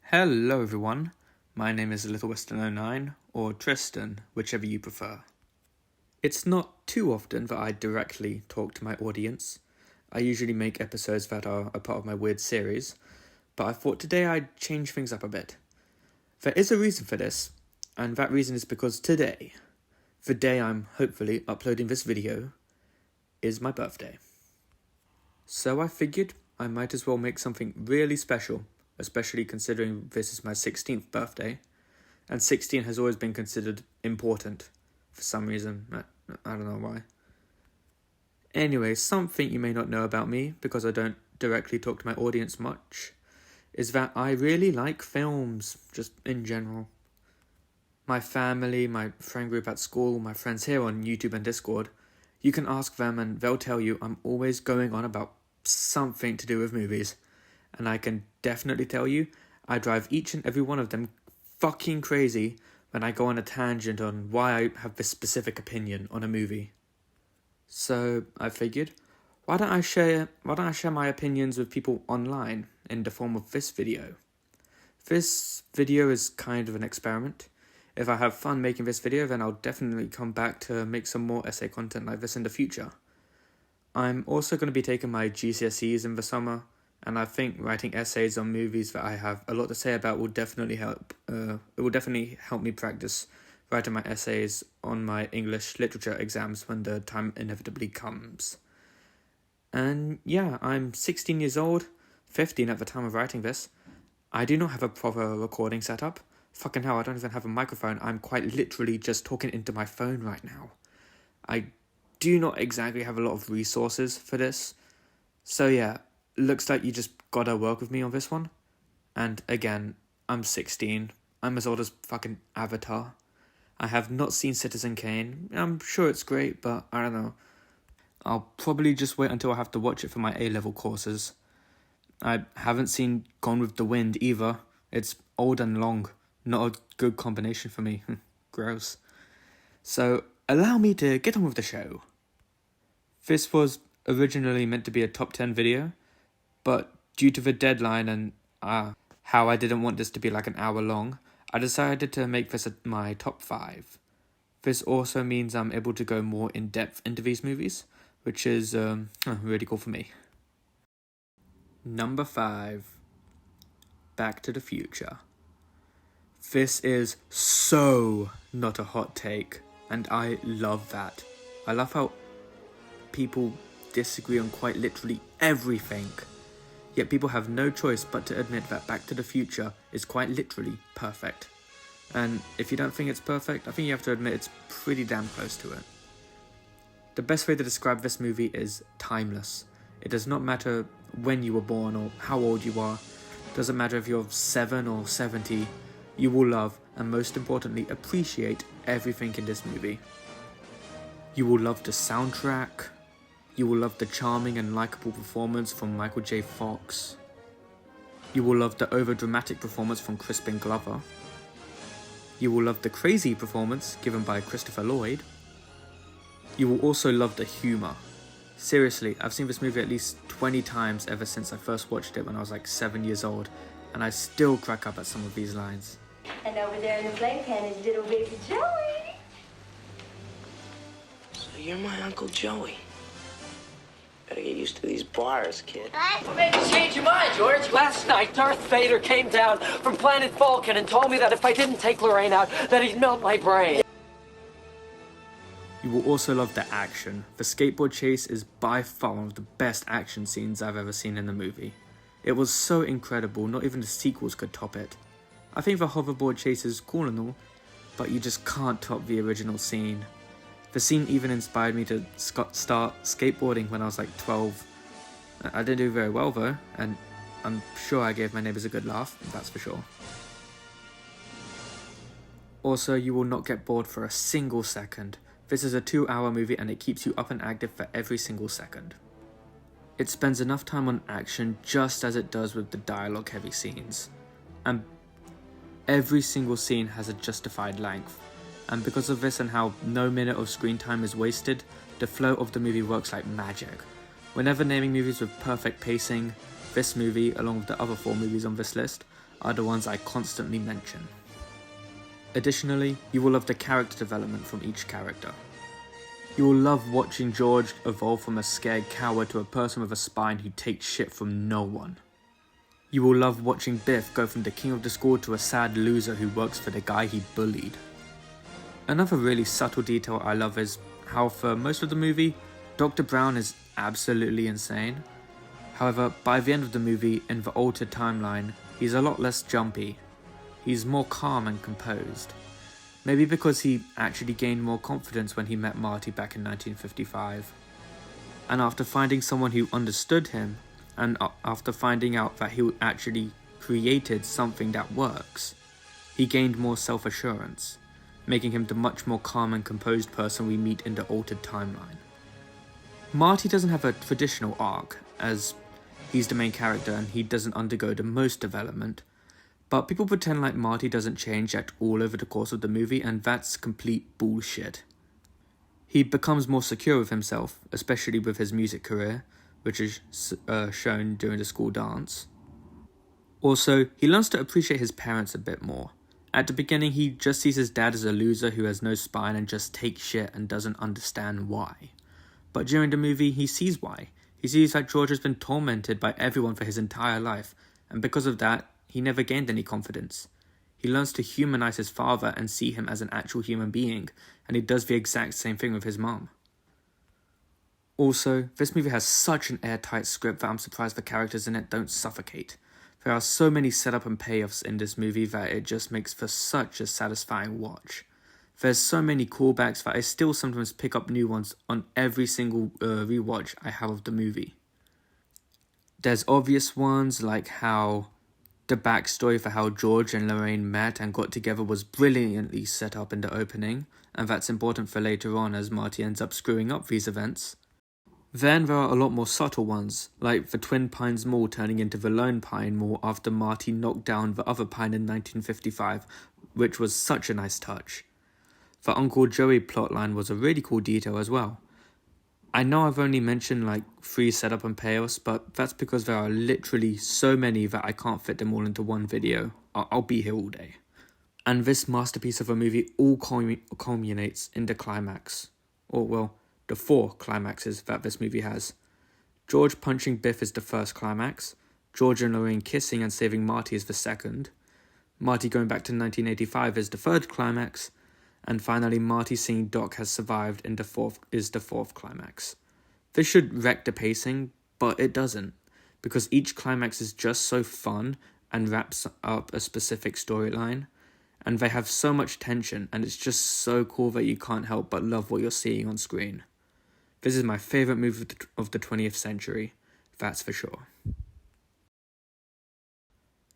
Hello everyone, my name is Little Western09, or Tristan, whichever you prefer. It's not too often that I directly talk to my audience. I usually make episodes that are a part of my weird series, but I thought today I'd change things up a bit. There is a reason for this, and that reason is because today, the day I'm hopefully uploading this video, is my birthday. So I figured I might as well make something really special, especially considering this is my 16th birthday, and 16 has always been considered important for some reason. I don't know why. Anyway, something you may not know about me, because I don't directly talk to my audience much, is that I really like films, just in general. My family, my friend group at school, my friends here on YouTube and Discord, you can ask them and they'll tell you I'm always going on about something to do with movies. And I can definitely tell you, I drive each and every one of them fucking crazy when I go on a tangent on why I have this specific opinion on a movie. So I figured, why don't I share my opinions with people online in the form of this video? This video is kind of an experiment. If I have fun making this video, then I'll definitely come back to make some more essay content like this in the future. I'm also going to be taking my GCSEs in the summer, and I think writing essays on movies that I have a lot to say about will definitely help. It will definitely help me practice writing my essays on my English literature exams when the time inevitably comes. And yeah, I'm 16 years old, 15 at the time of writing this. I do not have a proper recording setup. Fucking hell, I don't even have a microphone. I'm quite literally just talking into my phone right now. I do not exactly have a lot of resources for this. So yeah, looks like you just gotta work with me on this one. And again, I'm 16. I'm as old as fucking Avatar. I have not seen Citizen Kane. I'm sure it's great, but I don't know. I'll probably just wait until I have to watch it for my A-level courses. I haven't seen Gone with the Wind either. It's old and long. Not a good combination for me. Gross. So, allow me to get on with the show. This was originally meant to be a top 10 video, but due to the deadline and how I didn't want this to be like an hour long, I decided to make this my top 5. This also means I'm able to go more in depth into these movies, which is really cool for me. Number 5. Back to the Future. This is so not a hot take, and I love that. I love how people disagree on quite literally everything. Yet people have no choice but to admit that Back to the Future is quite literally perfect. And if you don't think it's perfect, I think you have to admit it's pretty damn close to it. The best way to describe this movie is timeless. It does not matter when you were born or how old you are. It doesn't matter if you're 7 or 70. You will love, and most importantly, appreciate everything in this movie. You will love the soundtrack. You will love the charming and likable performance from Michael J. Fox. You will love the over-dramatic performance from Crispin Glover. You will love the crazy performance given by Christopher Lloyd. You will also love the humour. Seriously, I've seen this movie at least 20 times ever since I first watched it when I was like 7 years old, and I still crack up at some of these lines. And over there in the playpen is little baby Joey. So you're my Uncle Joey. Better get used to these bars, kid. What made you change your mind, George? Last night, Darth Vader came down from planet Vulcan and told me that if I didn't take Lorraine out, that he'd melt my brain. You will also love the action. The skateboard chase is by far one of the best action scenes I've ever seen in a movie. It was so incredible, not even the sequels could top it. I think the hoverboard chase is cool and all, but you just can't top the original scene. The scene even inspired me to start skateboarding when I was like 12. I didn't do very well though, and I'm sure I gave my neighbours a good laugh, that's for sure. Also, you will not get bored for a single second. This is a 2-hour movie and it keeps you up and active for every single second. It spends enough time on action just as it does with the dialogue heavy scenes. And every single scene has a justified length. And because of this and how no minute of screen time is wasted, the flow of the movie works like magic. Whenever naming movies with perfect pacing, this movie, along with the other 4 movies on this list, are the ones I constantly mention. Additionally, you will love the character development from each character. You will love watching George evolve from a scared coward to a person with a spine who takes shit from no one. You will love watching Biff go from the king of the school to a sad loser who works for the guy he bullied. Another really subtle detail I love is how for most of the movie, Dr. Brown is absolutely insane. However, by the end of the movie, in the altered timeline, he's a lot less jumpy. He's more calm and composed. Maybe because he actually gained more confidence when he met Marty back in 1955. And after finding someone who understood him, and after finding out that he actually created something that works, he gained more self-assurance, making him the much more calm and composed person we meet in the altered timeline. Marty doesn't have a traditional arc, as he's the main character and he doesn't undergo the most development, but people pretend like Marty doesn't change at all over the course of the movie, and that's complete bullshit. He becomes more secure with himself, especially with his music career, which is shown during the school dance. Also, he learns to appreciate his parents a bit more. At the beginning, he just sees his dad as a loser who has no spine and just takes shit and doesn't understand why. But during the movie, he sees why. He sees that George has been tormented by everyone for his entire life, and because of that, he never gained any confidence. He learns to humanize his father and see him as an actual human being, and he does the exact same thing with his mom. Also, this movie has such an airtight script that I'm surprised the characters in it don't suffocate. There are so many setup and payoffs in this movie that it just makes for such a satisfying watch. There's so many callbacks that I still sometimes pick up new ones on every single rewatch I have of the movie. There's obvious ones like how the backstory for how George and Lorraine met and got together was brilliantly set up in the opening, and that's important for later on as Marty ends up screwing up these events. Then there are a lot more subtle ones, like the Twin Pines Mall turning into the Lone Pine Mall after Marty knocked down the other pine in 1955, which was such a nice touch. The Uncle Joey plotline was a really cool detail as well. I know I've only mentioned like 3 setup and payoffs, but that's because there are literally so many that I can't fit them all into one video. I'll be here all day. And this masterpiece of a movie all culminates in the climax. Or well, the 4 climaxes that this movie has. George punching Biff is the first climax, George and Lorraine kissing and saving Marty is the second, Marty going back to 1985 is the third climax, and finally Marty seeing Doc has survived is the fourth climax. This should wreck the pacing, but it doesn't, because each climax is just so fun and wraps up a specific storyline, and they have so much tension, and it's just so cool that you can't help but love what you're seeing on screen. This is my favourite movie of the 20th century, that's for sure.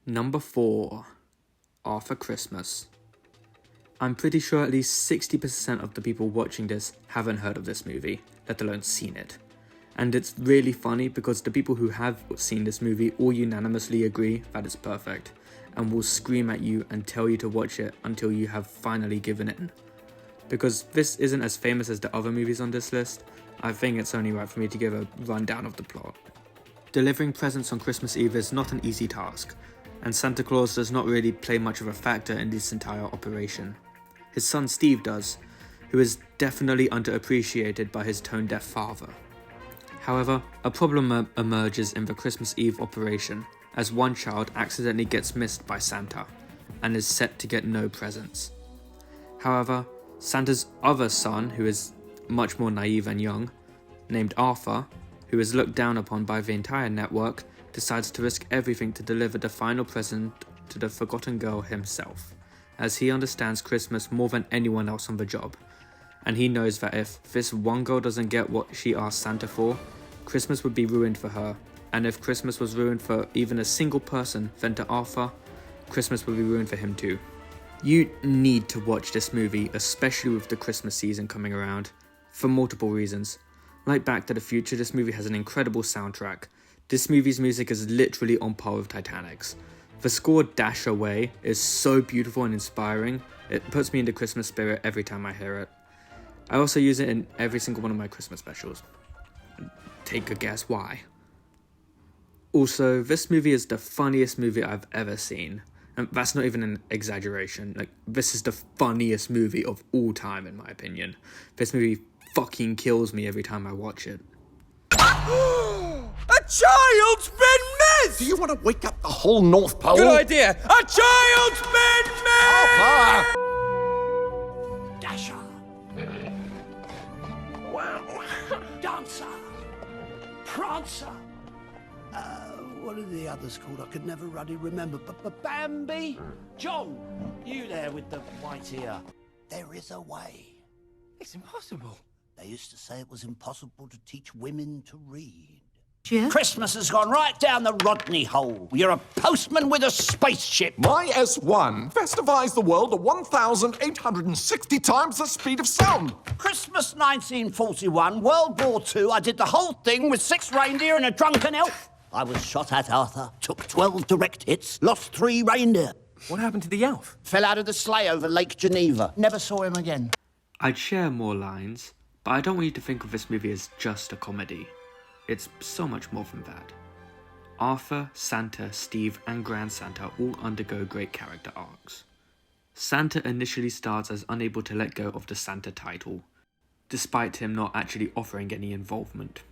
Number 4, Arthur Christmas. I'm pretty sure at least 60% of the people watching this haven't heard of this movie, let alone seen it. And it's really funny because the people who have seen this movie all unanimously agree that it's perfect, and will scream at you and tell you to watch it until you have finally given in. Because this isn't as famous as the other movies on this list, I think it's only right for me to give a rundown of the plot. Delivering presents on Christmas Eve is not an easy task, and Santa Claus does not really play much of a factor in this entire operation. His son Steve does, who is definitely underappreciated by his tone-deaf father. However, a problem emerges in the Christmas Eve operation, as one child accidentally gets missed by Santa, and is set to get no presents. However, Santa's other son, who is much more naive and young, named Arthur, who is looked down upon by the entire network, decides to risk everything to deliver the final present to the forgotten girl himself, as he understands Christmas more than anyone else on the job, and he knows that if this one girl doesn't get what she asked Santa for, Christmas would be ruined for her, and if Christmas was ruined for even a single person, then to Arthur, Christmas would be ruined for him too. You need to watch this movie, especially with the Christmas season coming around, for multiple reasons. Like Back to the Future, this movie has an incredible soundtrack. This movie's music is literally on par with Titanic's. The score Dash Away is so beautiful and inspiring, it puts me in the Christmas spirit every time I hear it. I also use it in every single one of my Christmas specials. Take a guess why. Also, this movie is the funniest movie I've ever seen. And that's not even an exaggeration. Like, this is the funniest movie of all time, in my opinion. This movie fucking kills me every time I watch it. A child's been missed! Do you want to wake up the whole North Pole? Good idea! A child's been missed! Arthur! Dasher. Wow. Dancer. Prancer. What are the others called? I could never really remember. Bambi? Joe, you there with the white ear. There is a way. It's impossible. They used to say it was impossible to teach women to read. Christmas has gone right down the Rodney hole. You're a postman with a spaceship. My S1 festivies the world at 1,860 times the speed of sound. Christmas 1941, World War II. I did the whole thing with 6 reindeer and a drunken elf. I was shot at, Arthur. Took 12 direct hits. Lost 3 reindeer. What happened to the elf? Fell out of the sleigh over Lake Geneva. Never saw him again. I'd share more lines, but I don't want you to think of this movie as just a comedy. It's so much more than that. Arthur, Santa, Steve, and Grand Santa all undergo great character arcs. Santa initially starts as unable to let go of the Santa title, despite him not actually offering any involvement.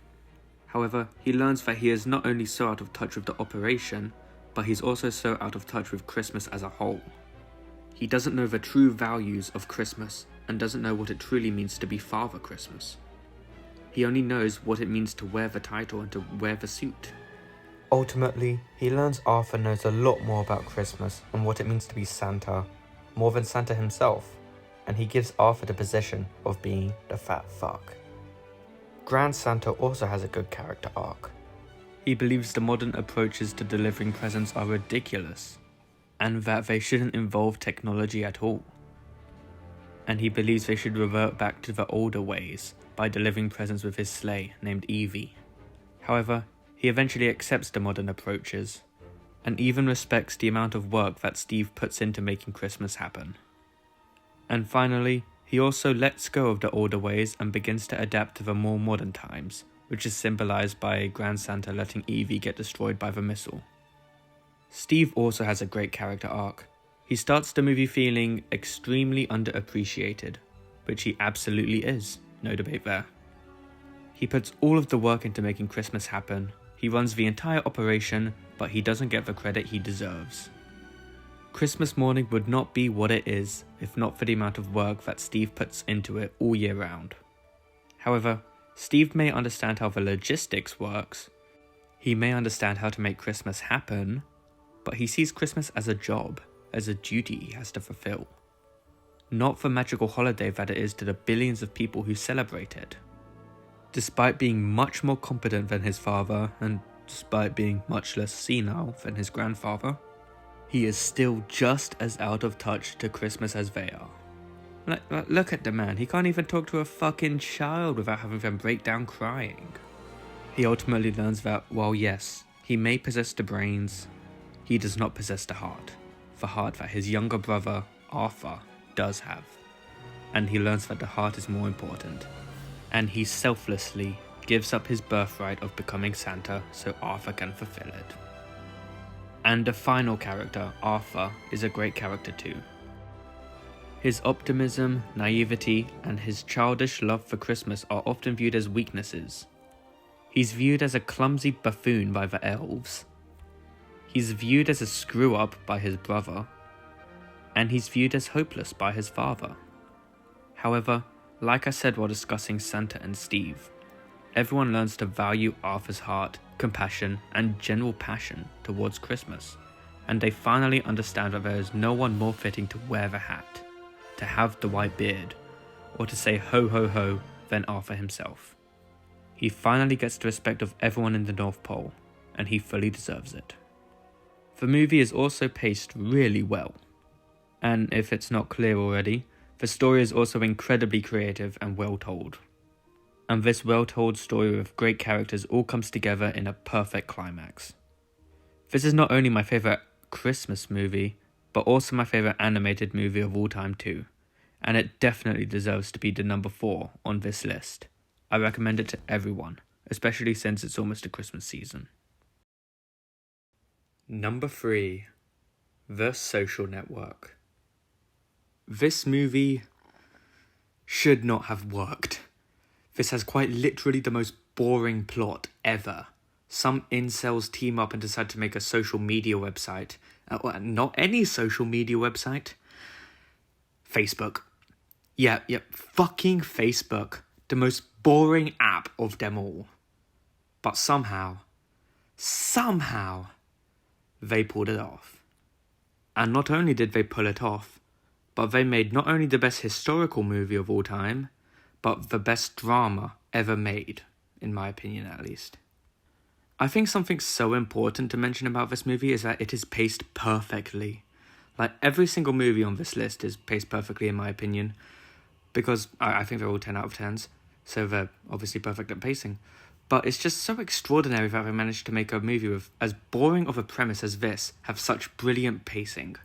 However, he learns that he is not only so out of touch with the operation, but he's also so out of touch with Christmas as a whole. He doesn't know the true values of Christmas and doesn't know what it truly means to be Father Christmas. He only knows what it means to wear the title and to wear the suit. Ultimately, he learns Arthur knows a lot more about Christmas and what it means to be Santa, more than Santa himself, and he gives Arthur the position of being the fat fuck. Grand Santa also has a good character arc. He believes the modern approaches to delivering presents are ridiculous, and that they shouldn't involve technology at all. And he believes they should revert back to the older ways by delivering presents with his sleigh named Evie. However, he eventually accepts the modern approaches, and even respects the amount of work that Steve puts into making Christmas happen. And finally, he also lets go of the older ways and begins to adapt to the more modern times, which is symbolized by Grand Santa letting Evie get destroyed by the missile. Steve also has a great character arc. He starts the movie feeling extremely underappreciated, which he absolutely is, no debate there. He puts all of the work into making Christmas happen. He runs the entire operation, but he doesn't get the credit he deserves. Christmas morning would not be what it is if not for the amount of work that Steve puts into it all year round. However, Steve may understand how the logistics works, he may understand how to make Christmas happen, but he sees Christmas as a job, as a duty he has to fulfill. Not the magical holiday that it is to the billions of people who celebrate it. Despite being much more competent than his father, and despite being much less senile than his grandfather, he is still just as out of touch to Christmas as they are. Look at the man, he can't even talk to a fucking child without having them break down crying. He ultimately learns that, while yes, he may possess the brains, he does not possess the heart that his younger brother, Arthur, does have. And he learns that the heart is more important, and he selflessly gives up his birthright of becoming Santa so Arthur can fulfill it. And the final character, Arthur, is a great character too. His optimism, naivety, and his childish love for Christmas are often viewed as weaknesses. He's viewed as a clumsy buffoon by the elves. He's viewed as a screw-up by his brother. And he's viewed as hopeless by his father. However, like I said while discussing Santa and Steve, everyone learns to value Arthur's heart, compassion, and general passion towards Christmas, and they finally understand that there is no one more fitting to wear the hat, to have the white beard, or to say ho ho ho than Arthur himself. He finally gets the respect of everyone in the North Pole, and he fully deserves it. The movie is also paced really well, and if it's not clear already, the story is also incredibly creative and well told. And this well-told story with great characters all comes together in a perfect climax. This is not only my favourite Christmas movie, but also my favourite animated movie of all time too, and it definitely deserves to be the number 4 on this list. I recommend it to everyone, especially since it's almost a Christmas season. Number 3. The Social Network. This movie should not have worked. This has quite literally the most boring plot ever. Some incels team up and decide to make a social media website. Not any social media website. Facebook. Yeah, fucking Facebook. The most boring app of them all. But somehow, they pulled it off. And not only did they pull it off, but they made not only the best historical movie of all time, but the best drama ever made, in my opinion at least. I think something so important to mention about this movie is that it is paced perfectly. Like, every single movie on this list is paced perfectly in my opinion, because I think they're all 10 out of 10s, so they're obviously perfect at pacing. But it's just so extraordinary that they managed to make a movie with as boring of a premise as this have such brilliant pacing.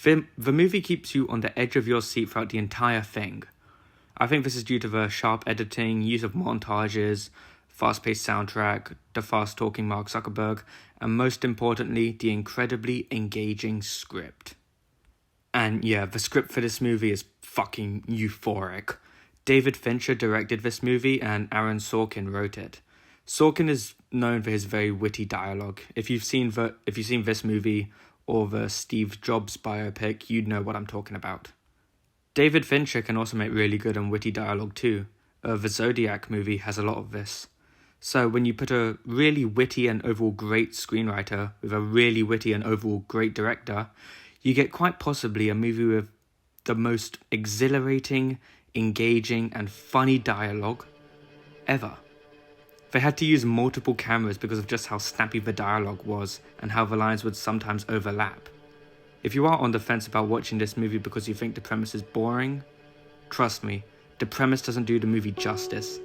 The movie keeps you on the edge of your seat throughout the entire thing. I think this is due to the sharp editing, use of montages, fast-paced soundtrack, the fast-talking Mark Zuckerberg, and most importantly, the incredibly engaging script. And yeah, the script for this movie is fucking euphoric. David Fincher directed this movie and Aaron Sorkin wrote it. Sorkin is known for his very witty dialogue. If you've seen this movie or the Steve Jobs biopic, you'd know what I'm talking about. David Fincher can also make really good and witty dialogue too. The Zodiac movie has a lot of this. So when you put a really witty and overall great screenwriter with a really witty and overall great director, you get quite possibly a movie with the most exhilarating, engaging and funny dialogue ever. They had to use multiple cameras because of just how snappy the dialogue was and how the lines would sometimes overlap. If you are on the fence about watching this movie because you think the premise is boring, trust me, the premise doesn't do the movie justice.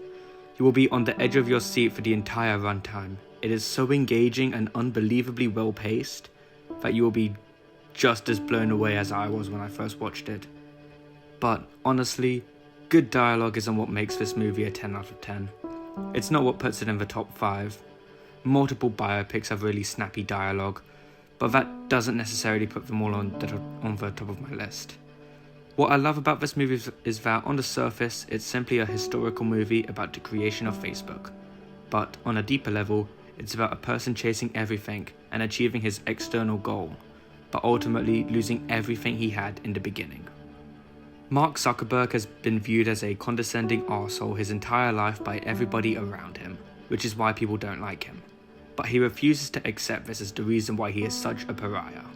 You will be on the edge of your seat for the entire runtime. It is so engaging and unbelievably well paced that you will be just as blown away as I was when I first watched it. But honestly, good dialogue isn't what makes this movie a 10 out of 10. It's not what puts it in the top 5. Multiple biopics have really snappy dialogue, but that doesn't necessarily put them all on the top of my list. What I love about this movie is that on the surface, it's simply a historical movie about the creation of Facebook. But on a deeper level, it's about a person chasing everything and achieving his external goal, but ultimately losing everything he had in the beginning. Mark Zuckerberg has been viewed as a condescending arsehole his entire life by everybody around him, which is why people don't like him. But he refuses to accept this as the reason why he is such a pariah.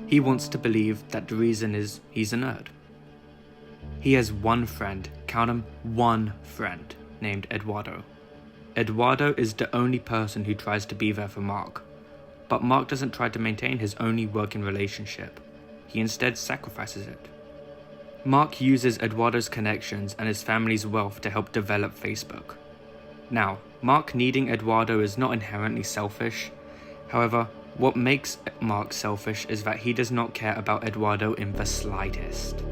He wants to believe that the reason is he's a nerd. He has one friend, count him, one friend, named Eduardo. Eduardo is the only person who tries to be there for Mark, but Mark doesn't try to maintain his only working relationship. He instead sacrifices it. Mark uses Eduardo's connections and his family's wealth to help develop Facebook. Now, Mark needing Eduardo is not inherently selfish. However, what makes Mark selfish is that he does not care about Eduardo in the slightest.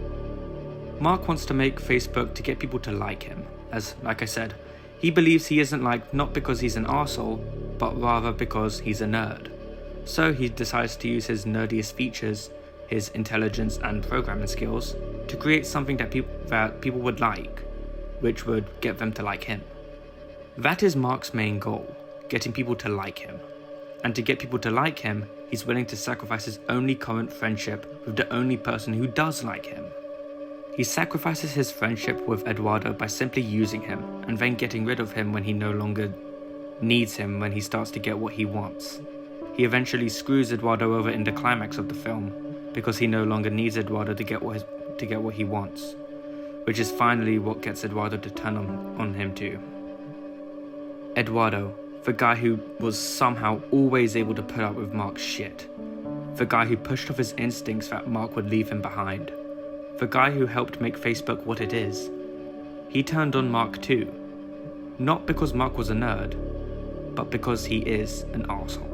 Mark wants to make Facebook to get people to like him, as, like I said, he believes he isn't liked not because he's an arsehole, but rather because he's a nerd. So he decides to use his nerdiest features, his intelligence and programming skills, to create something that people would like, which would get them to like him. That is Mark's main goal, getting people to like him. And to get people to like him, he's willing to sacrifice his only current friendship with the only person who does like him. He sacrifices his friendship with Eduardo by simply using him, and then getting rid of him when he no longer needs him when he starts to get what he wants. He eventually screws Eduardo over in the climax of the film, because he no longer needs Eduardo to get what he wants, which is finally what gets Eduardo to turn on him too. Eduardo, the guy who was somehow always able to put up with Mark's shit, the guy who pushed off his instincts that Mark would leave him behind, the guy who helped make Facebook what it is. He turned on Mark too, not because Mark was a nerd, but because he is an arsehole.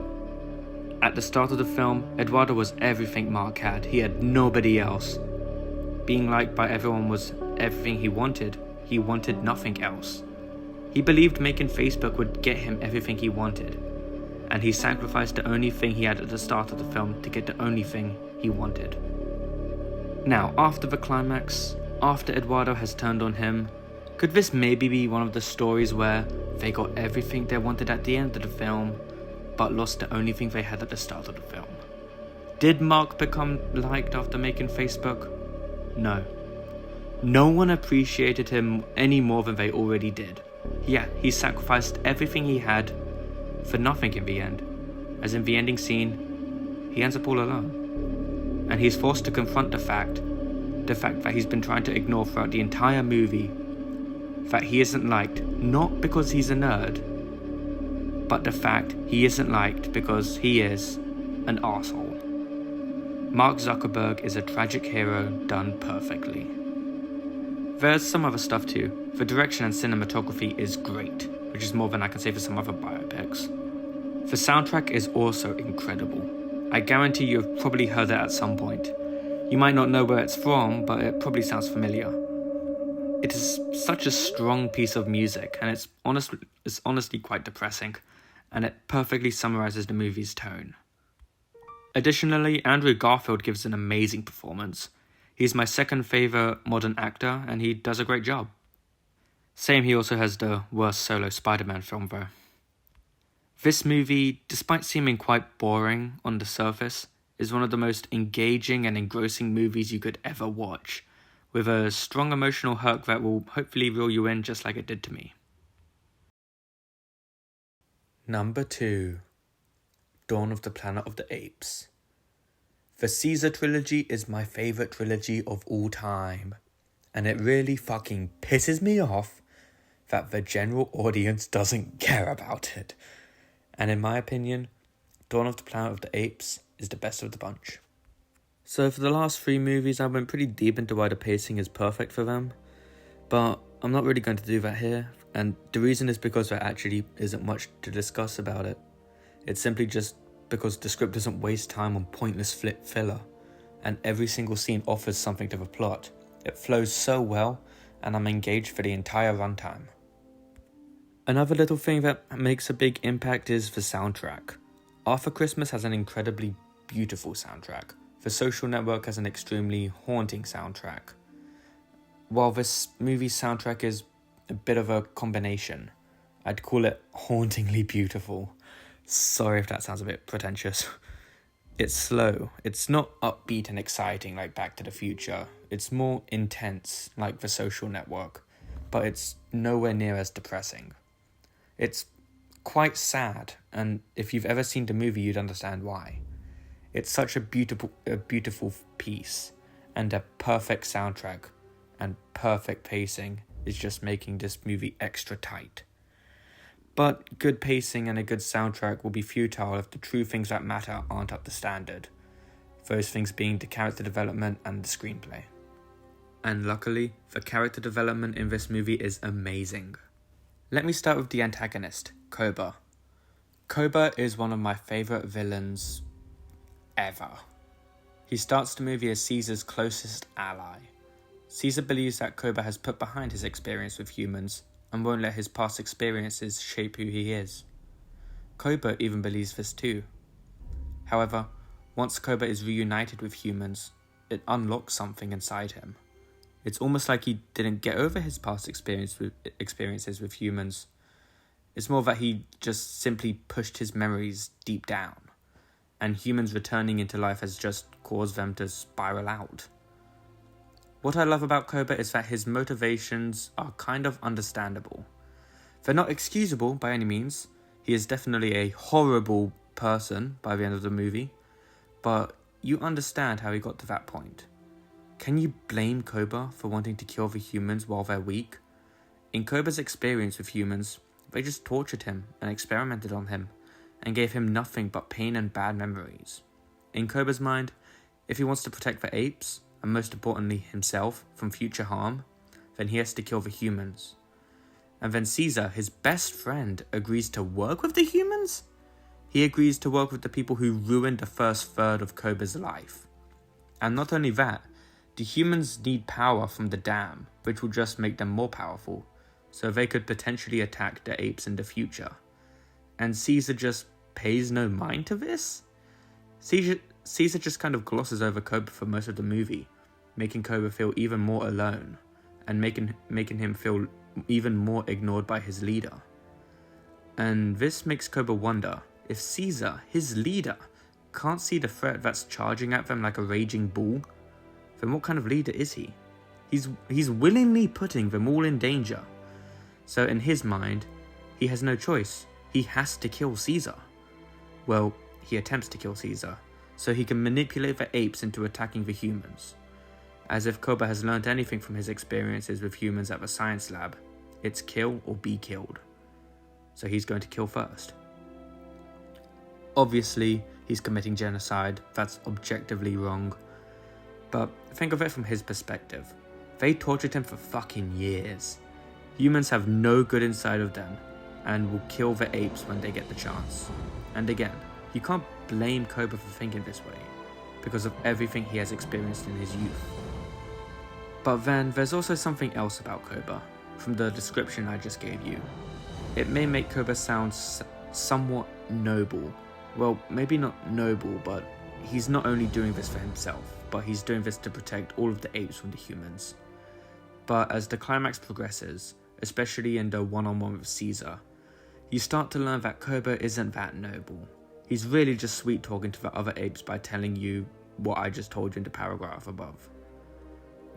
At the start of the film, Eduardo was everything Mark had. He had nobody else. Being liked by everyone was everything he wanted nothing else. He believed making Facebook would get him everything he wanted, and he sacrificed the only thing he had at the start of the film to get the only thing he wanted. Now, after the climax, after Eduardo has turned on him, could this maybe be one of the stories where they got everything they wanted at the end of the film, but lost the only thing they had at the start of the film? Did Mark become liked after making Facebook? No. No one appreciated him any more than they already did. Yeah, he sacrificed everything he had for nothing in the end. As in the ending scene, he ends up all alone. And he's forced to confront the fact that he's been trying to ignore throughout the entire movie, that he isn't liked, not because he's a nerd, but the fact he isn't liked because he is an arsehole. Mark Zuckerberg is a tragic hero done perfectly. There's some other stuff too. The direction and cinematography is great, which is more than I can say for some other biopics. The soundtrack is also incredible. I guarantee you've probably heard it at some point. You might not know where it's from, but it probably sounds familiar. It is such a strong piece of music, and it's honestly quite depressing, and it perfectly summarizes the movie's tone. Additionally, Andrew Garfield gives an amazing performance. He's my second favourite modern actor, and he does a great job. Same, he also has the worst solo Spider-Man film though. This movie, despite seeming quite boring on the surface, is one of the most engaging and engrossing movies you could ever watch, with a strong emotional hook that will hopefully reel you in just like it did to me. Number 2. Dawn of the Planet of the Apes. The Caesar trilogy is my favourite trilogy of all time, and it really fucking pisses me off that the general audience doesn't care about it. And in my opinion, Dawn of the Planet of the Apes is the best of the bunch. So for the last 3 movies, I went pretty deep into why the pacing is perfect for them, but I'm not really going to do that here, and the reason is because there actually isn't much to discuss about it. It's simply just because the script doesn't waste time on pointless filler, and every single scene offers something to the plot. It flows so well, and I'm engaged for the entire runtime. Another little thing that makes a big impact is the soundtrack. After Christmas has an incredibly beautiful soundtrack. The Social Network has an extremely haunting soundtrack. While this movie's soundtrack is a bit of a combination, I'd call it hauntingly beautiful. Sorry if that sounds a bit pretentious. It's slow. It's not upbeat and exciting like Back to the Future. It's more intense like The Social Network, but it's nowhere near as depressing. It's quite sad, and if you've ever seen the movie, you'd understand why. It's such a beautiful piece, and a perfect soundtrack and perfect pacing is just making this movie extra tight. But good pacing and a good soundtrack will be futile if the true things that matter aren't up to standard. Those things being the character development and the screenplay. And luckily, the character development in this movie is amazing. Let me start with the antagonist, Koba. Koba is one of my favourite villains ever. He starts the movie as Caesar's closest ally. Caesar believes that Koba has put behind his experience with humans and won't let his past experiences shape who he is. Koba even believes this too. However, once Koba is reunited with humans, it unlocks something inside him. It's almost like he didn't get over his past experiences with humans. It's more that he just simply pushed his memories deep down, and humans returning into life has just caused them to spiral out. What I love about Koba is that his motivations are kind of understandable. They're not excusable by any means. He is definitely a horrible person by the end of the movie, but you understand how he got to that point. Can you blame Koba for wanting to kill the humans while they're weak? In Koba's experience with humans, they just tortured him and experimented on him, and gave him nothing but pain and bad memories. In Koba's mind, if he wants to protect the apes, and most importantly himself, from future harm, then he has to kill the humans. And then Caesar, his best friend, agrees to work with the humans? He agrees to work with the people who ruined the first third of Koba's life. And not only that, the humans need power from the dam, which will just make them more powerful, so they could potentially attack the apes in the future. And Caesar just pays no mind to this? Caesar just kind of glosses over Koba for most of the movie, making Koba feel even more alone, and making him feel even more ignored by his leader. And this makes Koba wonder, if Caesar, his leader, can't see the threat that's charging at them like a raging bull, then what kind of leader is he? He's willingly putting them all in danger. So in his mind, he has no choice. He has to kill Caesar. Well, he attempts to kill Caesar, so he can manipulate the apes into attacking the humans. As if Koba has learned anything from his experiences with humans at the science lab, it's kill or be killed. So he's going to kill first. Obviously, he's committing genocide. That's objectively wrong. But think of it from his perspective. They tortured him for fucking years. Humans have no good inside of them and will kill the apes when they get the chance. And again, you can't blame Koba for thinking this way, because of everything he has experienced in his youth. But then there's also something else about Koba, from the description I just gave you. It may make Koba sound somewhat noble. Well, maybe not noble, but he's not only doing this for himself, but he's doing this to protect all of the apes from the humans. But as the climax progresses, especially in the one-on-one with Caesar, you start to learn that Koba isn't that noble. He's really just sweet talking to the other apes by telling you what I just told you in the paragraph above.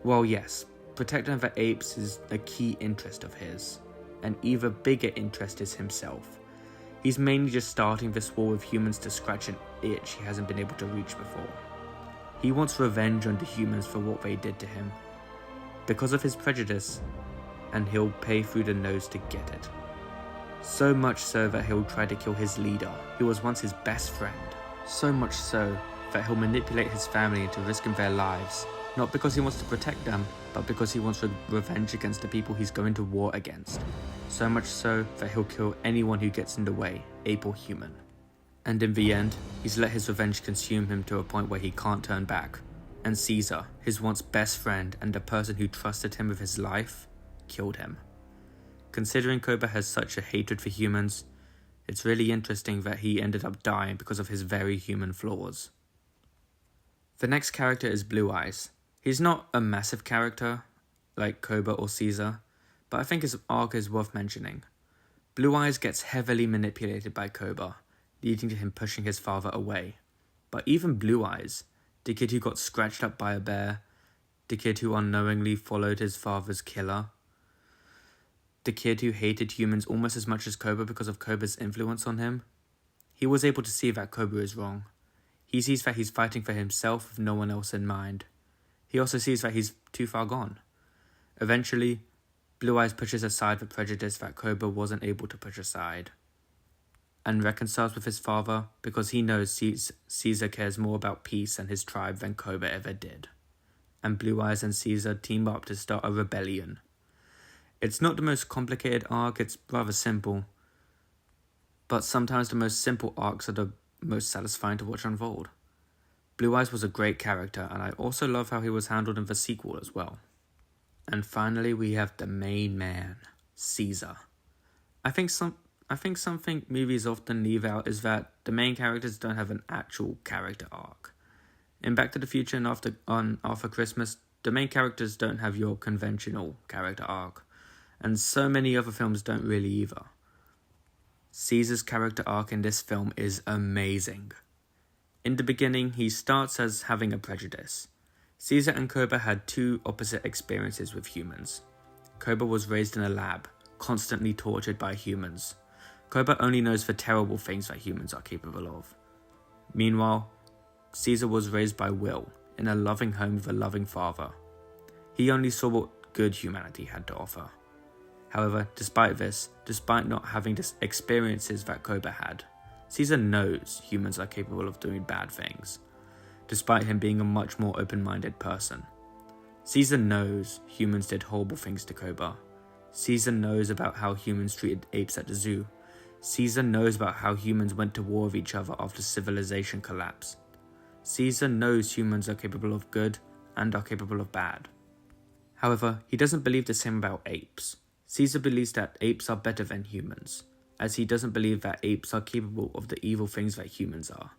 Well, yes, protecting the apes is a key interest of his. An even bigger interest is himself. He's mainly just starting this war with humans to scratch an itch he hasn't been able to reach before. He wants revenge on the humans for what they did to him, because of his prejudice, and he'll pay through the nose to get it. So much so that he'll try to kill his leader, who was once his best friend. So much so that he'll manipulate his family into risking their lives, not because he wants to protect them, but because he wants revenge against the people he's going to war against. So much so that he'll kill anyone who gets in the way, ape or human. And in the end, he's let his revenge consume him to a point where he can't turn back. And Caesar, his once best friend and the person who trusted him with his life, killed him. Considering Koba has such a hatred for humans, it's really interesting that he ended up dying because of his very human flaws. The next character is Blue Eyes. He's not a massive character, like Koba or Caesar, but I think his arc is worth mentioning. Blue Eyes gets heavily manipulated by Koba, leading to him pushing his father away. But even Blue Eyes, the kid who got scratched up by a bear, the kid who unknowingly followed his father's killer, the kid who hated humans almost as much as Koba because of Koba's influence on him, he was able to see that Koba is wrong. He sees that he's fighting for himself with no one else in mind. He also sees that he's too far gone. Eventually, Blue Eyes pushes aside the prejudice that Koba wasn't able to push aside, and reconciles with his father because he knows Caesar cares more about peace and his tribe than Koba ever did. And Blue Eyes and Caesar team up to start a rebellion. It's not the most complicated arc, it's rather simple, but sometimes the most simple arcs are the most satisfying to watch unfold. Blue Eyes was a great character, and I also love how he was handled in the sequel as well. And finally, we have the main man, Caesar. I think something movies often leave out is that the main characters don't have an actual character arc. In Back to the Future and After Christmas, the main characters don't have your conventional character arc, and so many other films don't really either. Caesar's character arc in this film is amazing. In the beginning, he starts as having a prejudice. Caesar and Koba had two opposite experiences with humans. Koba was raised in a lab, constantly tortured by humans. Koba only knows the terrible things that humans are capable of. Meanwhile, Caesar was raised by Will, in a loving home with a loving father. He only saw what good humanity had to offer. However, despite not having the experiences that Koba had, Caesar knows humans are capable of doing bad things, despite him being a much more open-minded person. Caesar knows humans did horrible things to Koba. Caesar knows about how humans treated apes at the zoo. Caesar knows about how humans went to war with each other after civilization collapsed. Caesar knows humans are capable of good and are capable of bad. However, he doesn't believe the same about apes. Caesar believes that apes are better than humans, as he doesn't believe that apes are capable of the evil things that humans are.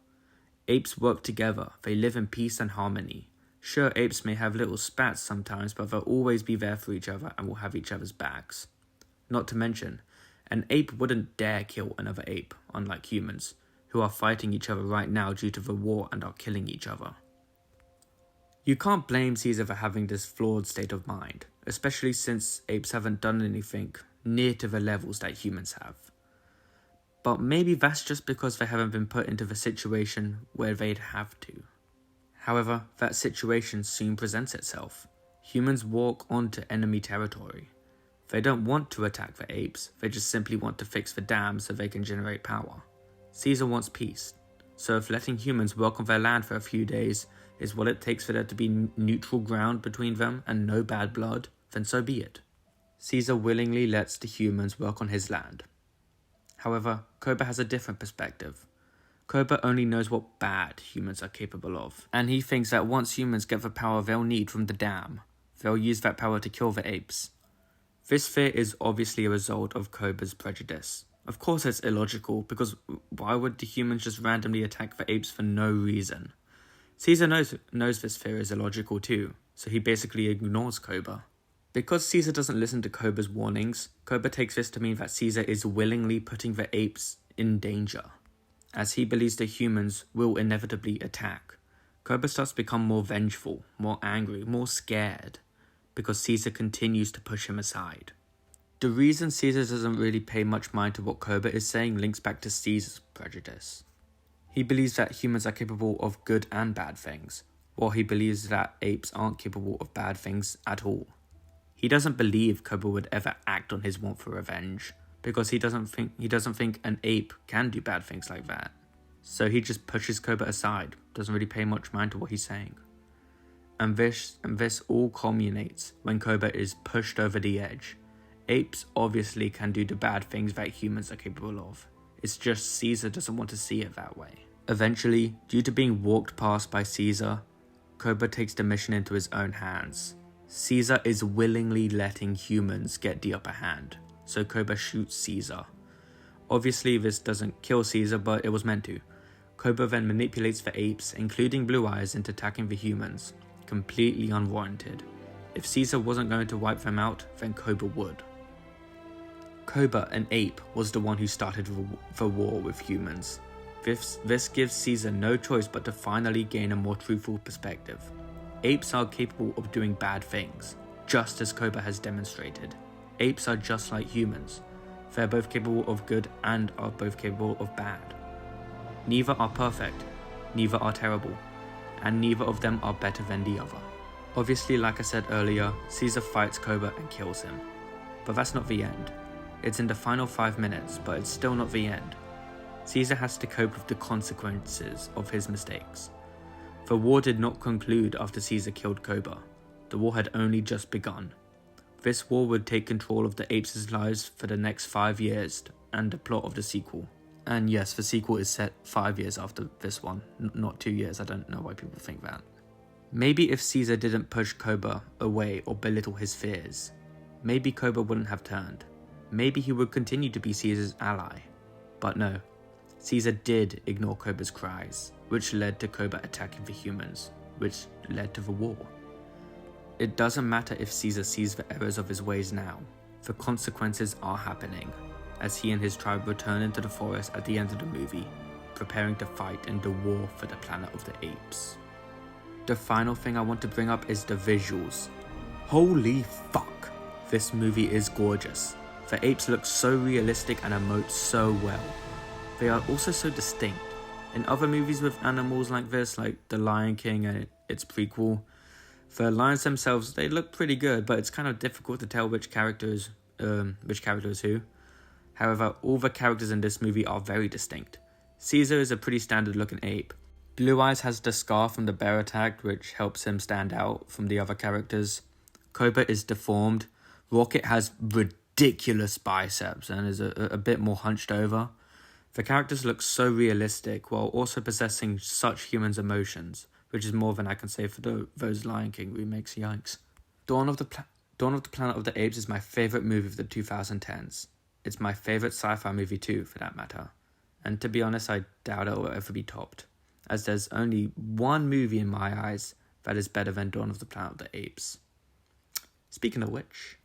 Apes work together, they live in peace and harmony. Sure, apes may have little spats sometimes, but they'll always be there for each other and will have each other's backs. Not to mention, an ape wouldn't dare kill another ape, unlike humans, who are fighting each other right now due to the war and are killing each other. You can't blame Caesar for having this flawed state of mind, especially since apes haven't done anything near to the levels that humans have. But maybe that's just because they haven't been put into the situation where they'd have to. However, that situation soon presents itself. Humans walk onto enemy territory. They don't want to attack the apes, they just simply want to fix the dam so they can generate power. Caesar wants peace, so if letting humans work on their land for a few days is what it takes for there to be neutral ground between them and no bad blood, then so be it. Caesar willingly lets the humans work on his land. However, Koba has a different perspective. Koba only knows what bad humans are capable of, and he thinks that once humans get the power they'll need from the dam, they'll use that power to kill the apes. This fear is obviously a result of Koba's prejudice. Of course it's illogical, because why would the humans just randomly attack the apes for no reason? Caesar knows this fear is illogical too, so he basically ignores Koba. Because Caesar doesn't listen to Koba's warnings, Koba takes this to mean that Caesar is willingly putting the apes in danger, as he believes the humans will inevitably attack. Koba starts to become more vengeful, more angry, more scared, because Caesar continues to push him aside. The reason Caesar doesn't really pay much mind to what Koba is saying links back to Caesar's prejudice. He believes that humans are capable of good and bad things, while he believes that apes aren't capable of bad things at all. He doesn't believe Koba would ever act on his want for revenge, because he doesn't think an ape can do bad things like that. So he just pushes Koba aside, doesn't really pay much mind to what he's saying. And this all culminates when Koba is pushed over the edge. Apes obviously can do the bad things that humans are capable of. It's just Caesar doesn't want to see it that way. Eventually, due to being walked past by Caesar, Koba takes the mission into his own hands. Caesar is willingly letting humans get the upper hand, so Koba shoots Caesar. Obviously this doesn't kill Caesar, but it was meant to. Koba then manipulates the apes, including Blue Eyes, into attacking the humans, completely unwarranted. If Caesar wasn't going to wipe them out, then Koba would. Koba, an ape, was the one who started the war with humans. This gives Caesar no choice but to finally gain a more truthful perspective. Apes are capable of doing bad things, just as Koba has demonstrated. Apes are just like humans. They're both capable of good and are both capable of bad. Neither are perfect, neither are terrible, and neither of them are better than the other. Obviously, like I said earlier, Caesar fights Koba and kills him. But that's not the end. It's in the final 5 minutes, but it's still not the end. Caesar has to cope with the consequences of his mistakes. The war did not conclude after Caesar killed Koba. The war had only just begun. This war would take control of the apes' lives for the next 5 years, and the plot of the sequel. And yes, the sequel is set 5 years after this one, not 2 years. I don't know why people think that. Maybe if Caesar didn't push Koba away or belittle his fears, maybe Koba wouldn't have turned. Maybe he would continue to be Caesar's ally. But no, Caesar did ignore Koba's cries, which led to Koba attacking the humans, which led to the war. It doesn't matter if Caesar sees the errors of his ways now. The consequences are happening, as he and his tribe return into the forest at the end of the movie, preparing to fight in the war for the planet of the apes. The final thing I want to bring up is the visuals. Holy fuck, this movie is gorgeous. The apes look so realistic and emote so well. They are also so distinct. In other movies with animals like this, like The Lion King and its prequel, the lions themselves, they look pretty good, but it's kind of difficult to tell which character is who. However, all the characters in this movie are very distinct. Caesar is a pretty standard looking ape. Blue Eyes has the scar from the bear attack, which helps him stand out from the other characters. Koba is deformed. Rocket has ridiculous biceps and is a bit more hunched over. The characters look so realistic while also possessing such humans' emotions, which is more than I can say for those Lion King remakes, yikes. Dawn of the Planet of the Apes is my favourite movie of the 2010s. It's my favourite sci-fi movie too, for that matter. And to be honest, I doubt it will ever be topped. as there's only one movie in my eyes that is better than Dawn of the Planet of the Apes. Speaking of which,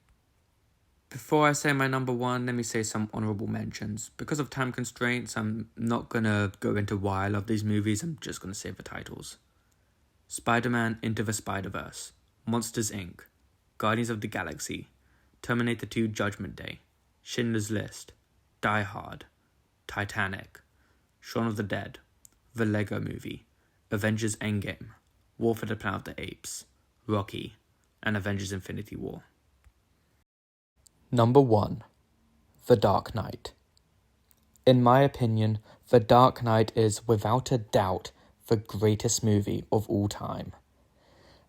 before I say my number one, let me say some honorable mentions. Because of time constraints, I'm not gonna go into why I love these movies, I'm just gonna say the titles. Spider-Man Into the Spider-Verse, Monsters Inc., Guardians of the Galaxy, Terminator 2 Judgment Day, Schindler's List, Die Hard, Titanic, Shaun of the Dead, The Lego Movie, Avengers Endgame, War for the Planet of the Apes, Rocky, and Avengers Infinity War. Number 1. The Dark Knight. In my opinion, The Dark Knight is, without a doubt, the greatest movie of all time.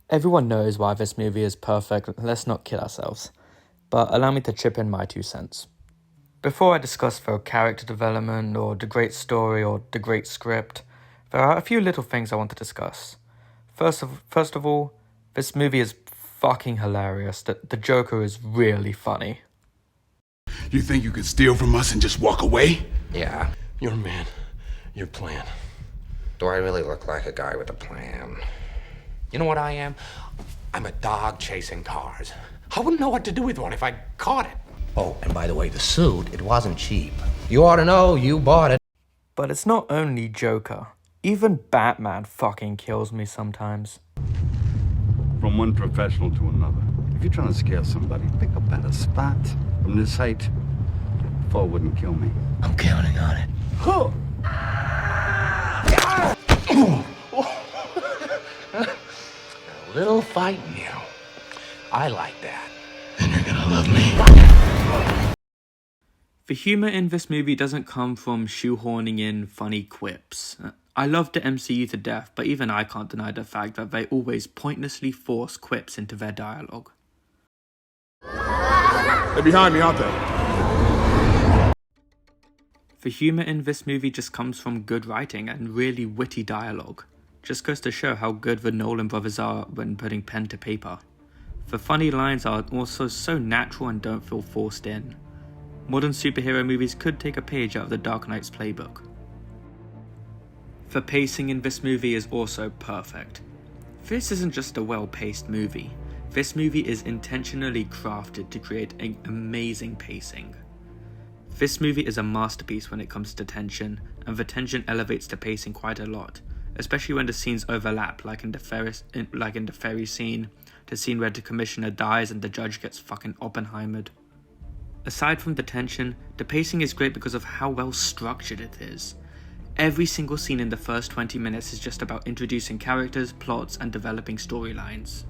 Everyone knows why this movie is perfect, let's not kid ourselves, but allow me to chip in my 2 cents. Before I discuss the character development, or the great story, or the great script, there are a few little things I want to discuss. First of all, this movie is fucking hilarious. The Joker is really funny. You think you could steal from us and just walk away? Yeah. You're a man. Your plan. Do I really look like a guy with a plan? You know what I am? I'm a dog chasing cars. I wouldn't know what to do with one if I caught it. Oh, and by the way, the suit, it wasn't cheap. You ought to know, you bought it. But it's not only Joker. Even Batman fucking kills me sometimes. From one professional to another. If you're trying to scare somebody, pick a better spot. From this height, fall wouldn't kill me. I'm counting on it. Huh. A little fighting, you. I like that. Then you're gonna love me. The humour in this movie doesn't come from shoehorning in funny quips. I love the MCU to death, but even I can't deny the fact that they always pointlessly force quips into their dialogue. They're behind me, aren't they? The humour in this movie just comes from good writing and really witty dialogue. Just goes to show how good the Nolan brothers are when putting pen to paper. The funny lines are also so natural and don't feel forced in. Modern superhero movies could take a page out of the Dark Knight's playbook. The pacing in this movie is also perfect. This isn't just a well-paced movie. This movie is intentionally crafted to create an amazing pacing. This movie is a masterpiece when it comes to tension, and the tension elevates the pacing quite a lot, especially when the scenes overlap, like in the ferry scene, the scene where the commissioner dies and the judge gets fucking Oppenheimered. Aside from the tension, the pacing is great because of how well structured it is. Every single scene in the first 20 minutes is just about introducing characters, plots, and developing storylines.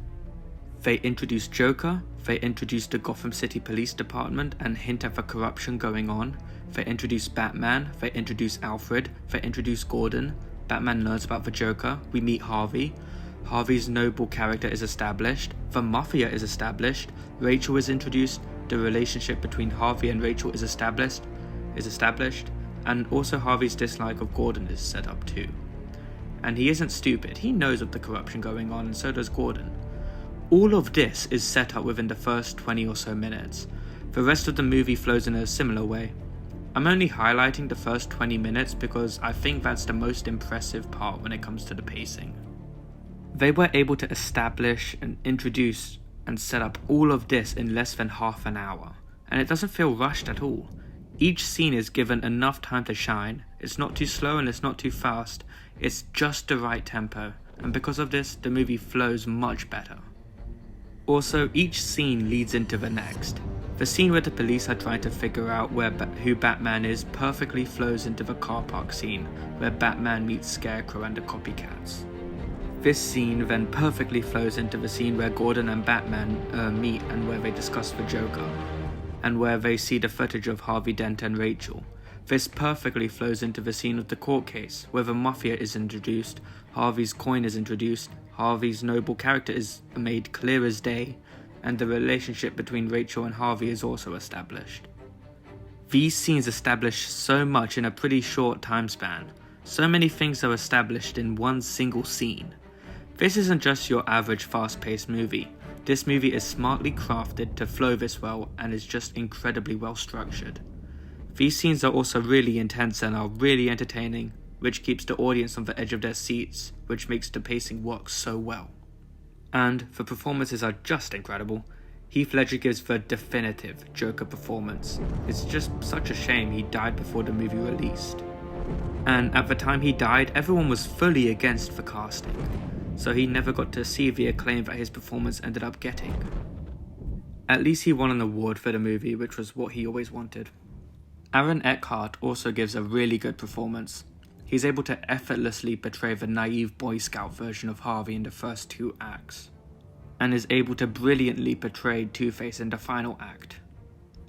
They introduce Joker, they introduce the Gotham City Police Department and hint at the corruption going on, they introduce Batman, they introduce Alfred, they introduce Gordon, Batman learns about the Joker, we meet Harvey, Harvey's noble character is established, the Mafia is established, Rachel is introduced, the relationship between Harvey and Rachel is established, and also Harvey's dislike of Gordon is set up too. And he isn't stupid, he knows of the corruption going on, and so does Gordon. All of this is set up within the first 20 or so minutes. The rest of the movie flows in a similar way. I'm only highlighting the first 20 minutes because I think that's the most impressive part when it comes to the pacing. They were able to establish and introduce and set up all of this in less than half an hour, and it doesn't feel rushed at all. Each scene is given enough time to shine. It's not too slow and it's not too fast. It's just the right tempo, and because of this, the movie flows much better. Also, each scene leads into the next. The scene where the police are trying to figure out who Batman is perfectly flows into the car park scene, where Batman meets Scarecrow and the copycats. This scene then perfectly flows into the scene where Gordon and Batman meet and where they discuss the Joker, and where they see the footage of Harvey Dent and Rachel. This perfectly flows into the scene of the court case, where the Mafia is introduced, Harvey's coin is introduced, Harvey's noble character is made clear as day, and the relationship between Rachel and Harvey is also established. These scenes establish so much in a pretty short time span. So many things are established in one single scene. This isn't just your average fast-paced movie. This movie is smartly crafted to flow this well and is just incredibly well structured. These scenes are also really intense and are really entertaining, which keeps the audience on the edge of their seats, which makes the pacing work so well. And the performances are just incredible. Heath Ledger gives the definitive Joker performance. It's just such a shame he died before the movie released. And at the time he died, everyone was fully against the casting, so he never got to see the acclaim that his performance ended up getting. At least he won an award for the movie, which was what he always wanted. Aaron Eckhart also gives a really good performance. He's able to effortlessly portray the naive Boy Scout version of Harvey in the first 2 acts, and is able to brilliantly portray Two-Face in the final act.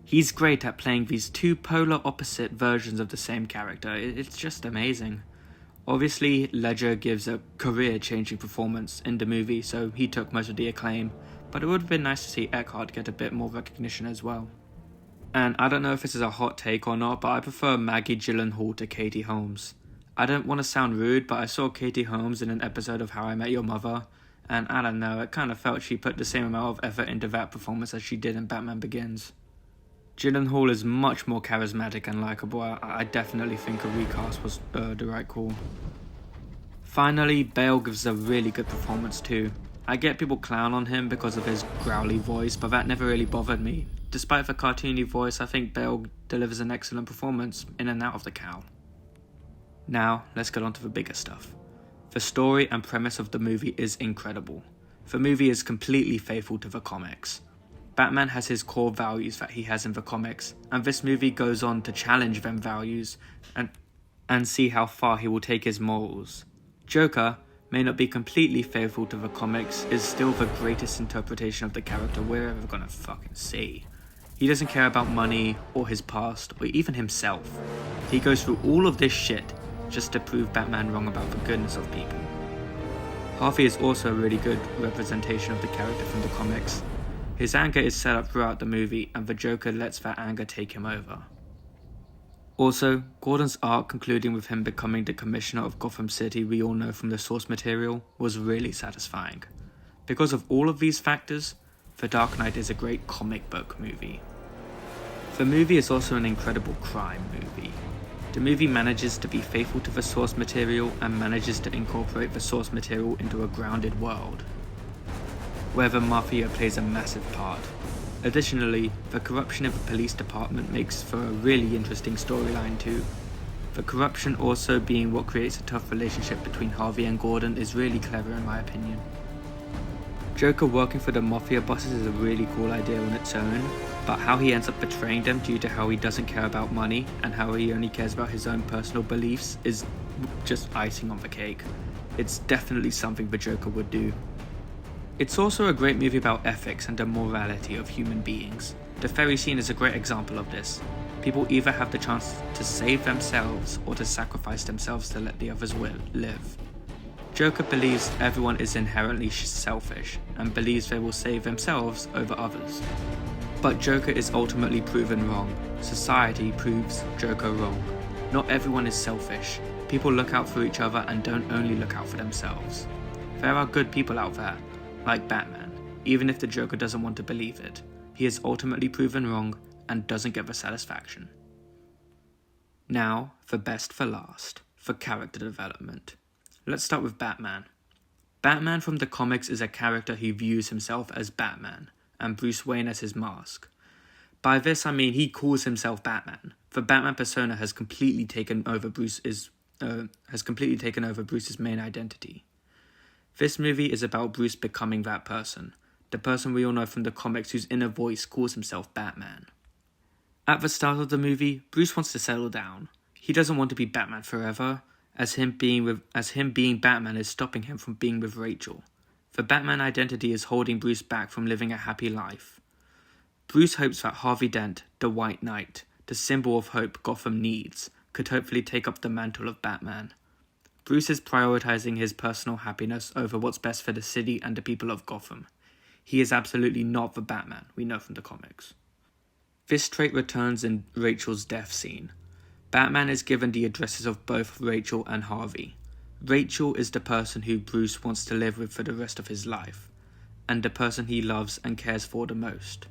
He's great at playing these 2 polar opposite versions of the same character. It's just amazing. Obviously, Ledger gives a career-changing performance in the movie, so he took most of the acclaim, but it would have been nice to see Eckhart get a bit more recognition as well. And I don't know if this is a hot take or not, but I prefer Maggie Gyllenhaal to Katie Holmes. I don't want to sound rude, but I saw Katie Holmes in an episode of How I Met Your Mother, and I don't know, it kind of felt she put the same amount of effort into that performance as she did in Batman Begins. Gyllenhaal is much more charismatic and likeable. I definitely think a recast was the right call. Finally, Bale gives a really good performance too. I get people clown on him because of his growly voice, but that never really bothered me. Despite the cartoony voice, I think Bale delivers an excellent performance in and out of the cowl. Now, let's get on to the bigger stuff. The story and premise of the movie is incredible. The movie is completely faithful to the comics. Batman has his core values that he has in the comics, and this movie goes on to challenge them values and see how far he will take his morals. Joker may not be completely faithful to the comics, is still the greatest interpretation of the character we're ever gonna fucking see. He doesn't care about money, or his past, or even himself. He goes through all of this shit just to prove Batman wrong about the goodness of people. Harvey is also a really good representation of the character from the comics. His anger is set up throughout the movie, and the Joker lets that anger take him over. Also, Gordon's arc concluding with him becoming the commissioner of Gotham City we all know from the source material was really satisfying. Because of all of these factors, The Dark Knight is a great comic book movie. The movie is also an incredible crime movie. The movie manages to be faithful to the source material and manages to incorporate the source material into a grounded world, where the Mafia plays a massive part. Additionally, the corruption in the police department makes for a really interesting storyline too. The corruption also being what creates a tough relationship between Harvey and Gordon is really clever in my opinion. Joker working for the Mafia bosses is a really cool idea on its own, but how he ends up betraying them due to how he doesn't care about money and how he only cares about his own personal beliefs is just icing on the cake. It's definitely something the Joker would do. It's also a great movie about ethics and the morality of human beings. The ferry scene is a great example of this. People either have the chance to save themselves or to sacrifice themselves to let the others live. Joker believes everyone is inherently selfish and believes they will save themselves over others. But Joker is ultimately proven wrong. Society proves Joker wrong. Not everyone is selfish. People look out for each other and don't only look out for themselves. There are good people out there, like Batman, even if the Joker doesn't want to believe it. He is ultimately proven wrong and doesn't get the satisfaction. Now, for best for last, for character development. Let's start with Batman. Batman from the comics is a character who views himself as Batman, and Bruce Wayne as his mask. By this I mean he calls himself Batman. The Batman persona has completely taken over Bruce's main identity. This movie is about Bruce becoming that person, the person we all know from the comics whose inner voice calls himself Batman. At the start of the movie, Bruce wants to settle down. He doesn't want to be Batman forever, as him being Batman is stopping him from being with Rachel. The Batman identity is holding Bruce back from living a happy life. Bruce hopes that Harvey Dent, the White Knight, the symbol of hope Gotham needs, could hopefully take up the mantle of Batman. Bruce is prioritizing his personal happiness over what's best for the city and the people of Gotham. He is absolutely not the Batman we know from the comics. This trait returns in Rachel's death scene. Batman is given the addresses of both Rachel and Harvey. Rachel is the person who Bruce wants to live with for the rest of his life, and the person he loves and cares for the most.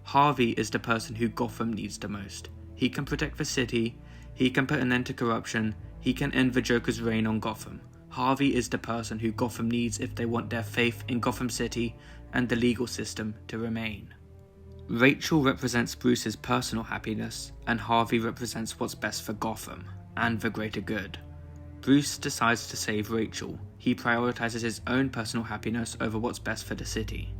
Harvey is the person who Gotham needs the most. He can protect the city, he can put an end to corruption, He can end the Joker's reign on Gotham. Harvey is the person who Gotham needs if they want their faith in Gotham City and the legal system to remain. Rachel represents Bruce's personal happiness, and Harvey represents what's best for Gotham and the greater good. Bruce decides to save Rachel. He prioritizes his own personal happiness over what's best for the city.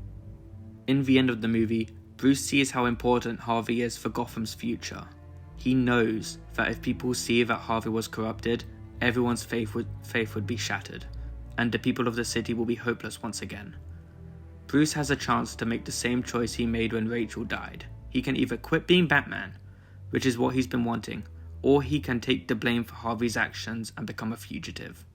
In the end of the movie, Bruce sees how important Harvey is for Gotham's future. He knows that if people see that Harvey was corrupted, everyone's faith would be shattered, and the people of the city will be hopeless once again. Bruce has a chance to make the same choice he made when Rachel died. He can either quit being Batman, which is what he's been wanting, or he can take the blame for Harvey's actions and become a fugitive.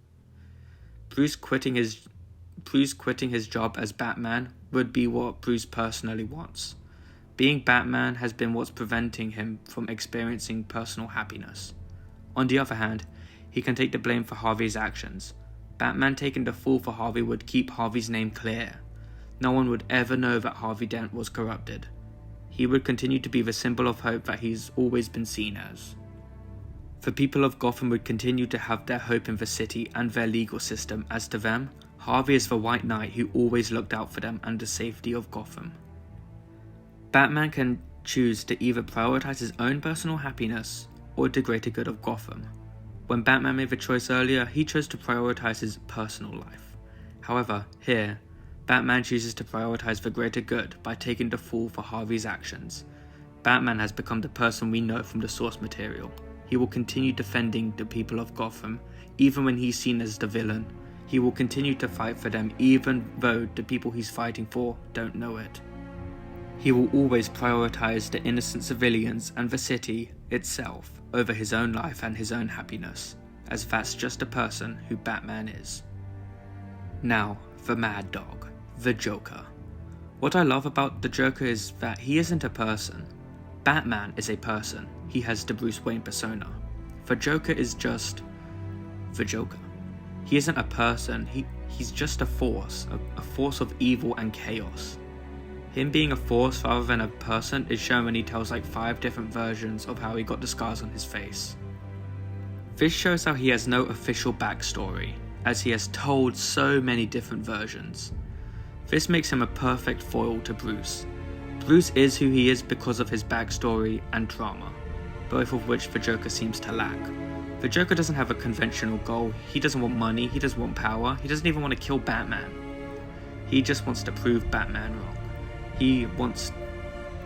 Bruce quitting his job as Batman would be what Bruce personally wants. Being Batman has been what's preventing him from experiencing personal happiness. On the other hand, he can take the blame for Harvey's actions. Batman taking the fall for Harvey would keep Harvey's name clear. No one would ever know that Harvey Dent was corrupted. He would continue to be the symbol of hope that he's always been seen as. The people of Gotham would continue to have their hope in the city and their legal system, as to them, Harvey is the White Knight who always looked out for them and the safety of Gotham. Batman can choose to either prioritize his own personal happiness or the greater good of Gotham. When Batman made the choice earlier, he chose to prioritize his personal life. However, here, Batman chooses to prioritize the greater good by taking the fall for Harvey's actions. Batman has become the person we know from the source material. He will continue defending the people of Gotham, even when he's seen as the villain. He will continue to fight for them even though the people he's fighting for don't know it. He will always prioritize the innocent civilians and the city itself over his own life and his own happiness, as that's just the person who Batman is. Now, the Mad Dog. The Joker. What I love about the Joker is that he isn't a person. Batman is a person. He has the Bruce Wayne persona. The Joker is just the Joker. He isn't a person, he's just a force of evil and chaos. Him being a force rather than a person is shown when he tells like 5 different versions of how he got the scars on his face. This shows how he has no official backstory, as he has told so many different versions. This makes him a perfect foil to Bruce. Bruce is who he is because of his backstory and trauma, both of which the Joker seems to lack. The Joker doesn't have a conventional goal. He doesn't want money, he doesn't want power, he doesn't even want to kill Batman. He just wants to prove Batman wrong. He wants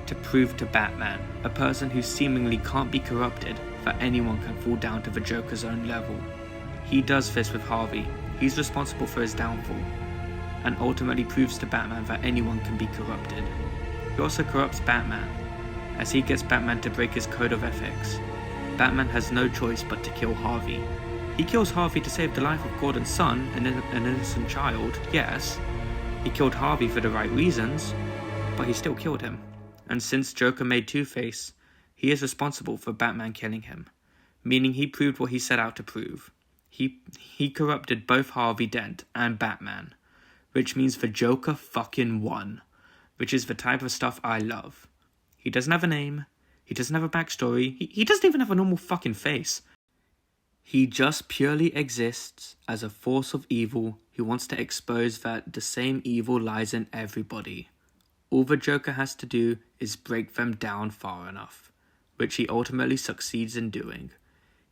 to prove to Batman, a person who seemingly can't be corrupted, that anyone can fall down to the Joker's own level. He does this with Harvey. He's responsible for his downfall, and ultimately proves to Batman that anyone can be corrupted. He also corrupts Batman, as he gets Batman to break his code of ethics. Batman has no choice but to kill Harvey. He kills Harvey to save the life of Gordon's son, an innocent child, yes. He killed Harvey for the right reasons, but he still killed him. And since Joker made Two-Face, he is responsible for Batman killing him, meaning he proved what he set out to prove. He corrupted both Harvey Dent and Batman, which means the Joker fucking won, which is the type of stuff I love. He doesn't have a name, he doesn't have a backstory, he doesn't even have a normal fucking face. He just purely exists as a force of evil who wants to expose that the same evil lies in everybody. All the Joker has to do is break them down far enough, which he ultimately succeeds in doing.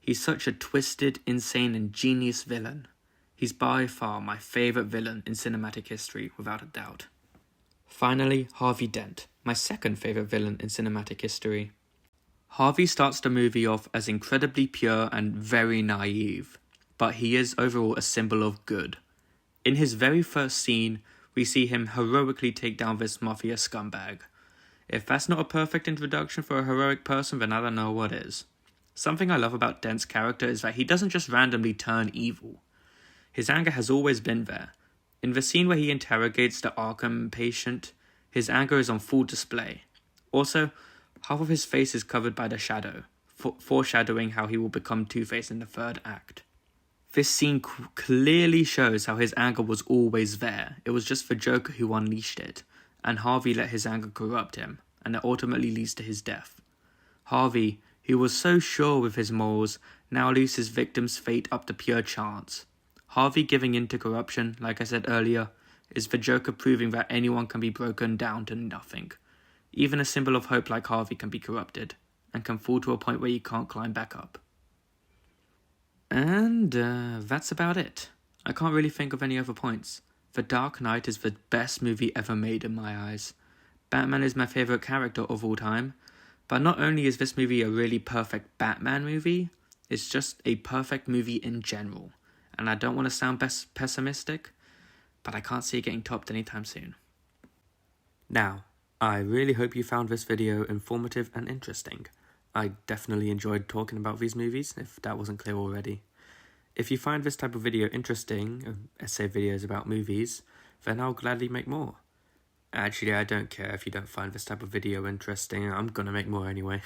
He's such a twisted, insane, and genius villain. He's by far my favourite villain in cinematic history, without a doubt. Finally, Harvey Dent, my second favourite villain in cinematic history. Harvey starts the movie off as incredibly pure and very naive, but he is overall a symbol of good. In his very first scene, we see him heroically take down this mafia scumbag. If that's not a perfect introduction for a heroic person, then I don't know what is. Something I love about Dent's character is that he doesn't just randomly turn evil. His anger has always been there. In the scene where he interrogates the Arkham patient, his anger is on full display. Also, half of his face is covered by the shadow, foreshadowing how he will become Two-Face in the third act. This scene clearly shows how his anger was always there. It was just the Joker who unleashed it, and Harvey let his anger corrupt him, and it ultimately leads to his death. Harvey, who was so sure with his morals, now leaves his victim's fate up to pure chance. Harvey giving in to corruption, like I said earlier, is the Joker proving that anyone can be broken down to nothing. Even a symbol of hope like Harvey can be corrupted, and can fall to a point where you can't climb back up. And that's about it. I can't really think of any other points. The Dark Knight is the best movie ever made in my eyes. Batman is my favourite character of all time, but not only is this movie a really perfect Batman movie, it's just a perfect movie in general. And I don't want to sound pessimistic, but I can't see it getting topped anytime soon. Now, I really hope you found this video informative and interesting. I definitely enjoyed talking about these movies, if that wasn't clear already. If you find this type of video interesting, essay videos about movies, then I'll gladly make more. Actually, I don't care if you don't find this type of video interesting, I'm gonna make more anyway.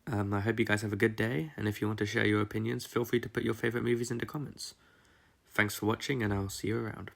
I hope you guys have a good day, and if you want to share your opinions, feel free to put your favourite movies in the comments. Thanks for watching, and I'll see you around.